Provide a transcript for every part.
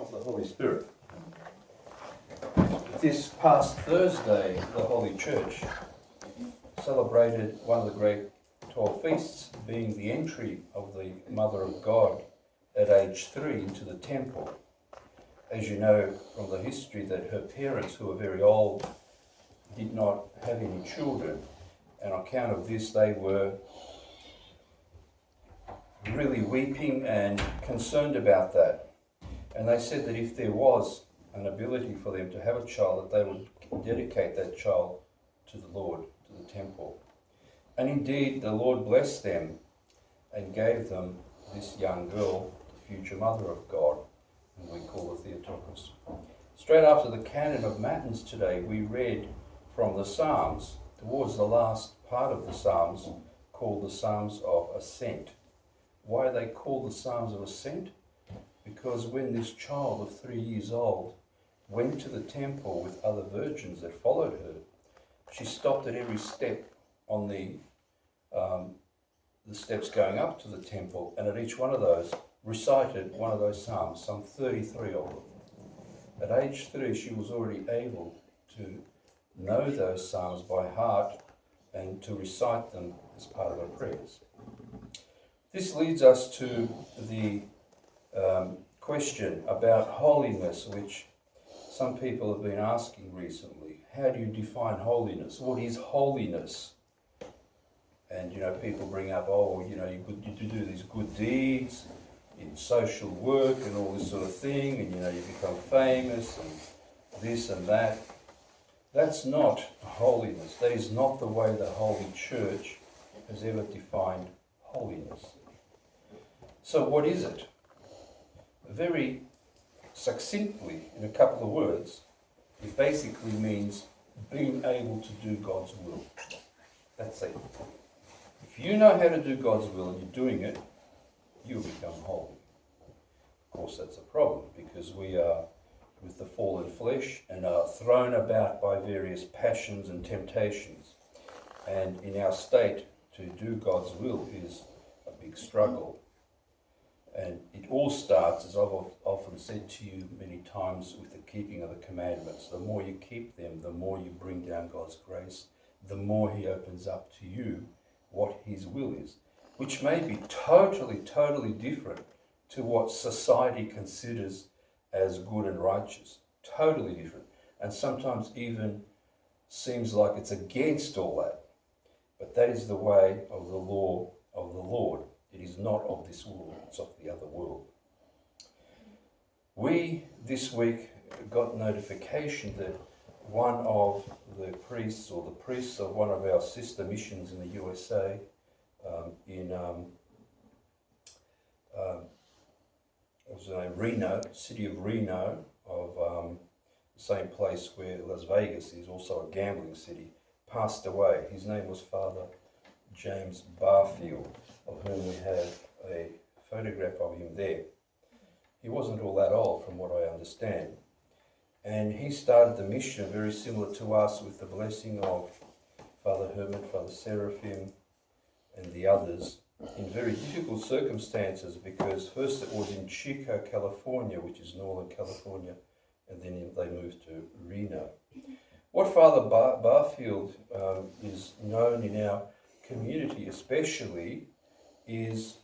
of the Holy Spirit. This past Thursday, the Holy Church celebrated one of the great 12 feasts, being the entry of the Mother of God at age 3 into the temple. As you know from the history, that her parents, who were very old, did not have any children, and on account of this they were really weeping and concerned about that. And they said that if there was an ability for them to have a child, that they would dedicate that child to the Lord, to the temple. And indeed, the Lord blessed them and gave them this young girl, the future Mother of God, and we call her Theotokos. Straight after the canon of Matins today, we read from the Psalms, towards the last part of the Psalms, called the Psalms of Ascent. Why are they called the Psalms of Ascent? Because when this child of 3 years old went to the temple with other virgins that followed her, she stopped at every step on the steps going up to the temple, and at each one of those recited one of those psalms, some 33 of them. At age 3, she was already able to know those psalms by heart and to recite them as part of her prayers. This leads us to the question about holiness, which some people have been asking recently. How do you define holiness? What is holiness? And, people bring up, you do these good deeds in social work and all this sort of thing, and, you become famous and this and that. That's not holiness. That is not the way the Holy Church has ever defined holiness. So what is it? Very succinctly, in a couple of words, it basically means being able to do God's will. That's it. If you know how to do God's will and you're doing it, you'll become holy. Of course, that's a problem, because we are with the fallen flesh and are thrown about by various passions and temptations. And in our state, to do God's will is a big struggle. And it all starts, as I've often said to you many times, with the keeping of the commandments. The more you keep them, the more you bring down God's grace, the more he opens up to you what his will is, which may be totally different to what society considers as good and righteous. Totally different. And sometimes even seems like it's against all that. But that is the way of the law of the Lord. It is not of this world, it's of the other world. We, this week, got notification that one of the priests, or the priests of one of our sister missions in the USA, Reno, city of Reno, of the same place where Las Vegas is, also a gambling city, passed away. His name was Father James Barfield, of whom we have a photograph of him there. He wasn't all that old, from what I understand. And he started the mission very similar to us, with the blessing of Father Herman, Father Seraphim, and the others, in very difficult circumstances, because first it was in Chico, California, which is Northern California, and then they moved to Reno. What Father Barfield is known in our community especially is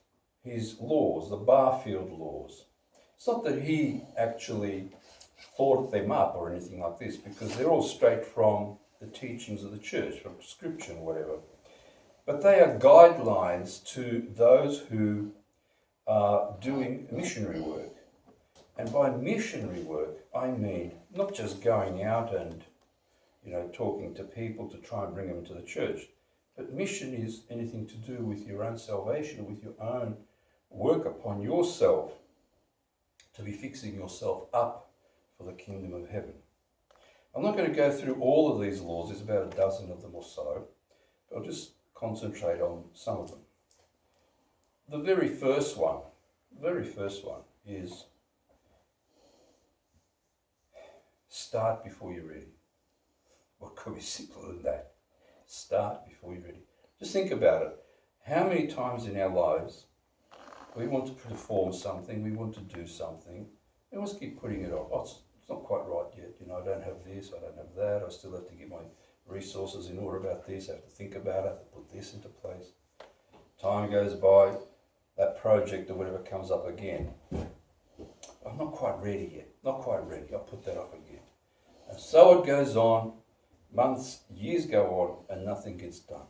his laws, the Barfield laws. It's not that he actually thought them up or anything like this, because they're all straight from the teachings of the church, from scripture and whatever. But they are guidelines to those who are doing missionary work. And by missionary work, I mean not just going out and, talking to people to try and bring them to the church, but mission is anything to do with your own salvation, with your own work upon yourself, to be fixing yourself up for the kingdom of heaven. I'm not going to go through all of these laws, there's about a dozen of them or so, but I'll just concentrate on some of them. The very first one is start before you're ready. What could be simpler than that? Start before you're ready. Just think about it. How many times in our lives we want to perform something, we want to do something, They always keep putting it off. Oh, it's not quite right yet. I don't have this, I don't have that. I still have to get my resources in order about this. I have to think about it. I have to put this into place. Time goes by, that project or whatever comes up again. I'm not quite ready yet. Not quite ready. I'll put that off again. And so it goes on. Months, years go on, and nothing gets done.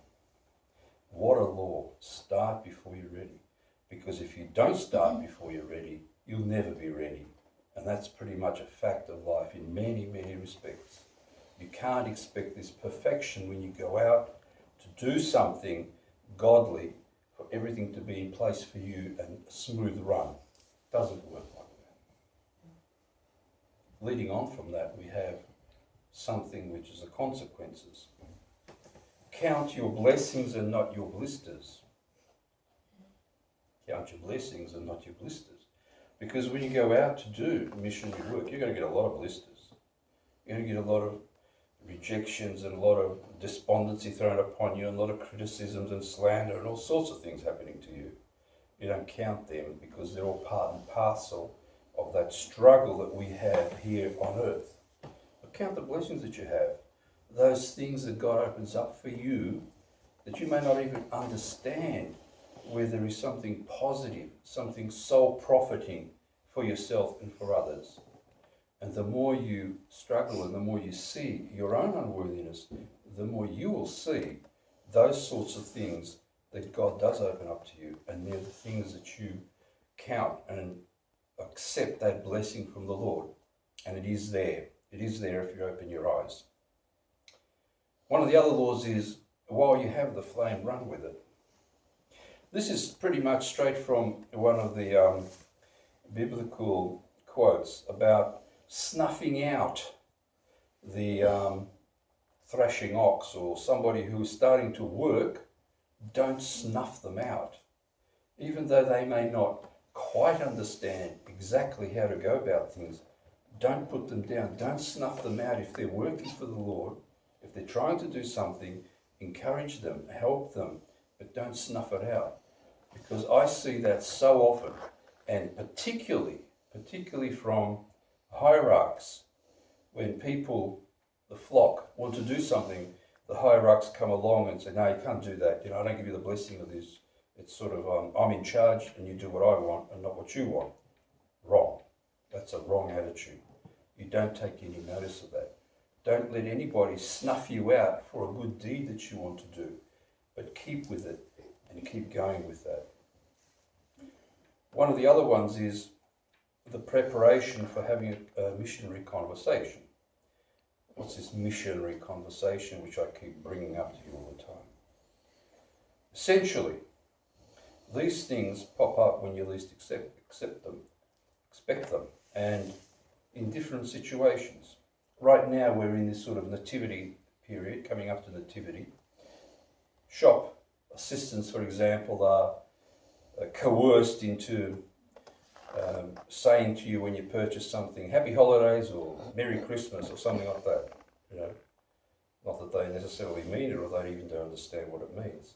What a law. Start before you're ready. Because if you don't start before you're ready, you'll never be ready. And that's pretty much a fact of life in many, many respects. You can't expect this perfection when you go out to do something godly for everything to be in place for you and a smooth run. It doesn't work like that. Leading on from that, we have something which is the consequences. Count your blessings and not your blisters. Count your blessings and not your blisters. Because when you go out to do missionary work, you're going to get a lot of blisters. You're going to get a lot of rejections and a lot of despondency thrown upon you and a lot of criticisms and slander and all sorts of things happening to you. You don't count them because they're all part and parcel of that struggle that we have here on earth. But count the blessings that you have. Those things that God opens up for you that you may not even understand, where there is something positive, something soul profiting for yourself and for others. And the more you struggle and the more you see your own unworthiness, the more you will see those sorts of things that God does open up to you. And they're the things that you count and accept that blessing from the Lord. And it is there. It is there if you open your eyes. One of the other laws is, while you have the flame, run with it. This is pretty much straight from one of the biblical quotes about snuffing out the thrashing ox, or somebody who is starting to work. Don't snuff them out. Even though they may not quite understand exactly how to go about things, don't put them down. Don't snuff them out. If they're working for the Lord, if they're trying to do something, encourage them, help them, but don't snuff it out. Because I see that so often, and particularly from hierarchs, when people, the flock, want to do something, the hierarchs come along and say, no, you can't do that. I don't give you the blessing of this. It's sort of, I'm in charge and you do what I want and not what you want. Wrong. That's a wrong attitude. You don't take any notice of that. Don't let anybody snuff you out for a good deed that you want to do, but keep with it and keep going with that. One of the other ones is the preparation for having a missionary conversation. What's this missionary conversation which I keep bringing up to you all the time? Essentially, these things pop up when you least expect them, and in different situations. Right now we're in this sort of nativity period, coming up to nativity. Shop assistants, for example, are coerced into saying to you when you purchase something, Happy Holidays or Merry Christmas or something like that. Not that they necessarily mean it or they even don't understand what it means.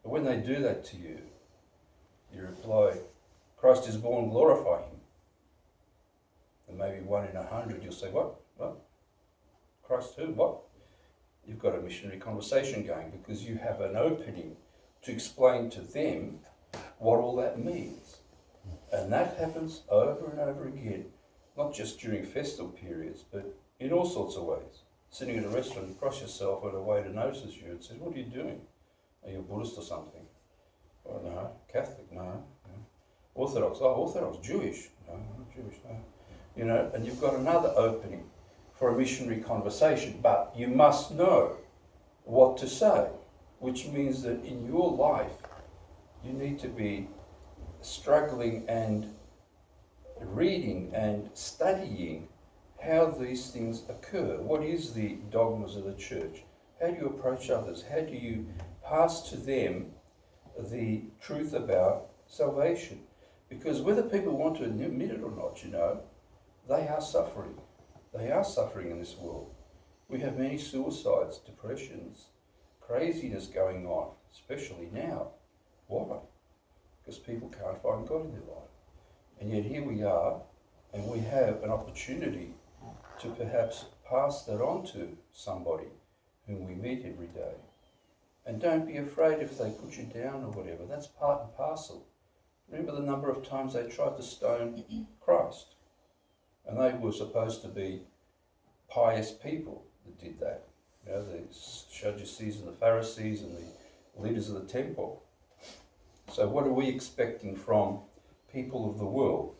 But when they do that to you, you reply, Christ is born, glorify him. And maybe 1 in 100 you'll say, what? Christ who? What? You've got a missionary conversation going because you have an opening to explain to them what all that means. And that happens over and over again, not just during festival periods, but in all sorts of ways. Sitting at a restaurant, you cross yourself and a waiter notices you and says, what are you doing? Are you a Buddhist or something? Oh, no. Catholic? No. Orthodox? Oh, Orthodox. Jewish? No, not Jewish, no. And you've got another opening for a missionary conversation, but you must know what to say, which means that in your life, you need to be struggling and reading and studying how these things occur. What is the dogmas of the church? How do you approach others? How do you pass to them the truth about salvation? Because whether people want to admit it or not, they are suffering. They are suffering in this world. We have many suicides, depressions, craziness going on, especially now. Why? Because people can't find God in their life. And yet here we are, And we have an opportunity to perhaps pass that on to somebody whom we meet every day. And don't be afraid if they put you down or whatever. That's part and parcel. Remember the number of times they tried to stone Christ. And they were supposed to be pious people that did that. You know, the Sadducees and the Pharisees and the leaders of the temple. So what are we expecting from people of the world?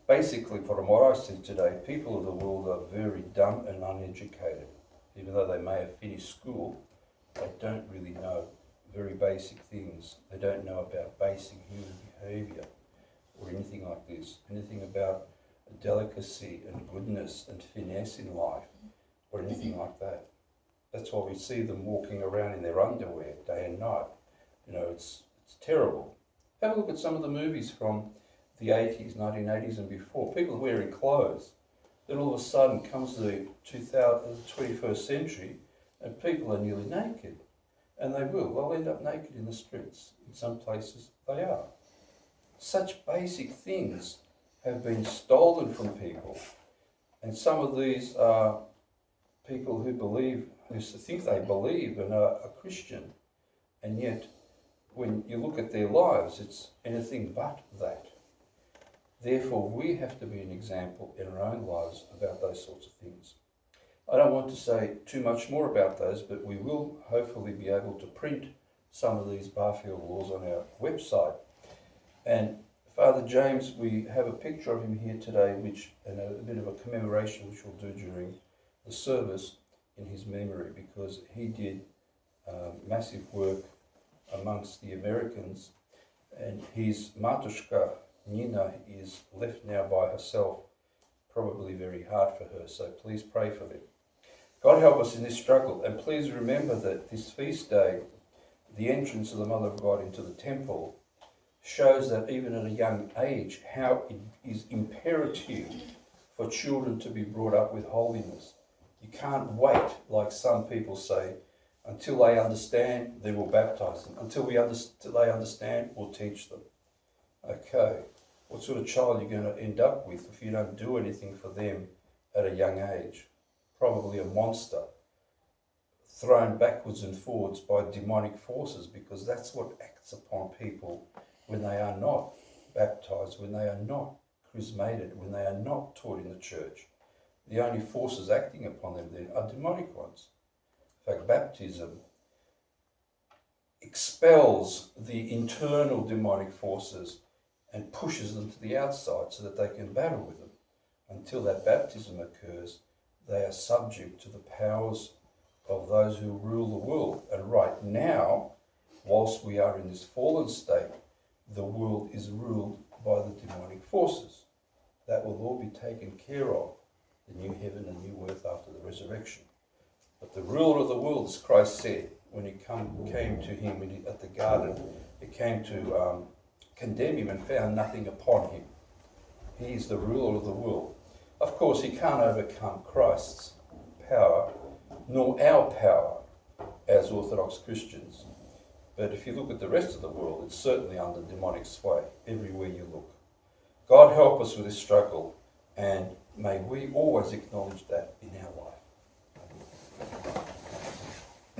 Basically, from what I see today, people of the world are very dumb and uneducated. Even though they may have finished school, they don't really know very basic things. They don't know about basic human behaviour or anything like this. Anything about delicacy and goodness and finesse in life or anything like that. That's why we see them walking around in their underwear day and night. You know, it's terrible. Have a look at some of the movies from the 80s, 1980s and before. People are wearing clothes. Then all of a sudden comes the 21st century and people are nearly naked. And they will. They'll end up naked in the streets. In some places they are. Such basic things have been stolen from people. And some of these are people who think they believe and are a Christian. And yet, when you look at their lives, it's anything but that. Therefore, we have to be an example in our own lives about those sorts of things. I don't want to say too much more about those, but we will hopefully be able to print some of these Barfield laws on our website. And Father James, we have a picture of him here today, and a bit of a commemoration which we'll do during the service in his memory, because he did massive work amongst the Americans, and his Matushka Nina is left now by herself, probably very hard for her, so please pray for them. God help us in this struggle, and please remember that this feast day, the entrance of the Mother of God into the temple, shows that even at a young age, how it is imperative for children to be brought up with holiness. You can't wait, like some people say, until they understand, then we'll baptize them. Until they understand, we'll teach them. Okay, what sort of child are you going to end up with if you don't do anything for them at a young age? Probably a monster, thrown backwards and forwards by demonic forces, because that's what acts upon people when they are not baptized, when they are not chrismated, when they are not taught in the church. The only forces acting upon them then are demonic ones. In fact, baptism expels the internal demonic forces and pushes them to the outside so that they can battle with them. Until that baptism occurs, they are subject to the powers of those who rule the world. And right now, whilst we are in this fallen state, the world is ruled by the demonic forces. That will all be taken care of, the new heaven and new earth after the resurrection. But the ruler of the world, as Christ said, when he came to him at the garden, he came to condemn him and found nothing upon him. He is the ruler of the world. Of course, he can't overcome Christ's power, nor our power as Orthodox Christians. But if you look at the rest of the world, it's certainly under demonic sway everywhere you look. God help us with this struggle, and may we always acknowledge that in our life.